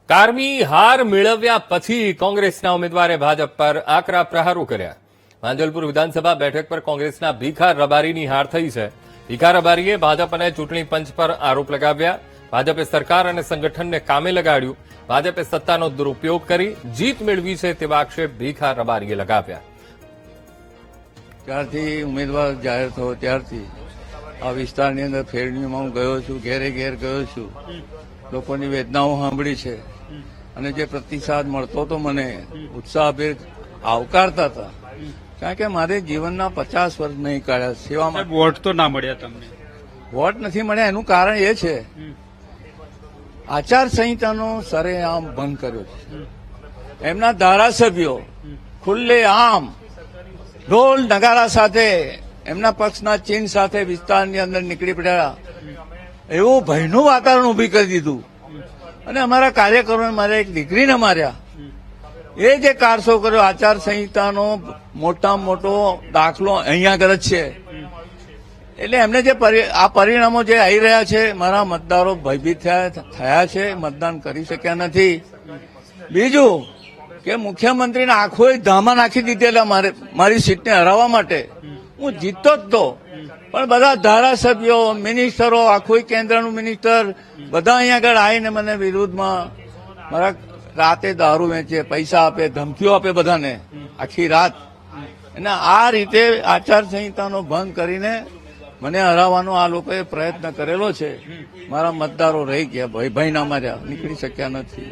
કારમી હાર મેળવ્યા પછી કોંગ્રેસના ઉમેદવારે ભાજપ પર આકરા પ્રહારો કર્યા. માંજલપુર વિધાનસભા બેઠક પર કોંગ્રેસના ભીખા રબારીની હાર થઈ છે. ભીખા રબારીએ ભાજપ અને ચૂંટણી પંચ પર આરોપ લગાવ્યા. ભાજપે સરકાર અને સંગઠનને કામે લગાડ્યું. ભાજપે સત્તાનો દુરુપયોગ કરી જીત મેળવી છે તેવા આક્ષેપ ભીખા રબારીએ લગાવ્યા. ત્યારથી ઉમેદવાર જાહેર થયો ત્યારથી આ વિસ્તારની અંદર ફેરણીમાં હું ગયો છું, ઘેરે ઘેર ગયો છું, લોકોની વેદનાઓ સાંભળી છે અને જે પ્રતિસાદ મળતો તો મને ઉત્સાહભેર આવકારતા હતા. કારણ કે મારે જીવનના 50 વર્ષ નહીં કાઢ્યા સેવામાં. વોટ તો ના મળ્યા તમને? વોટ નથી મળ્યા એનું કારણ એ છે આચારસંહિતાનો સરેઆમ ભંગ કર્યો છે. એમના ધારાસભ્યો ખુલ્લે આમ ઢોલ નગારા સાથે એમના પક્ષના ચિહ્ન સાથે વિસ્તારની અંદર નીકળી પડ્યા. એવું ભયનું વાતાવરણ ઉભી કરી દીધું અને અમારા કાર્યકરોને મારે એક દીકરીને માર્યા. એ જે કારસો કર્યો આચારસંહિતાનો મોટામાં મોટો દાખલો અહીંયા આગળ જ છે. એટલે એમને જે આ પરિણામો જે આવી રહ્યા છે, મારા મતદારો ભયભીત થયા છે, મતદાન કરી શક્યા નથી. બીજું કે મુખ્યમંત્રીને આંખો ધામા નાખી દીધેલા મારી સીટને હરાવવા માટે. હું જીતતો જ તો, પણ બધા ધારાસભ્યો, મિનિસ્ટરો, આખું કેન્દ્રનું મિનિસ્ટર બધા અહીંયા આગળ આવીને મને વિરુદ્ધમાં મારા રાતે દારૂ વેચે, પૈસા આપે, ધમકીઓ આપે બધાને આખી રાત. અને આ રીતે આચારસંહિતાનો ભંગ કરીને મને હરાવવાનો આ લોકોએ પ્રયત્ન કરેલો છે. મારા મતદારો રહી ગયા, ભયના માર્યા, નીકળી શક્યા નથી.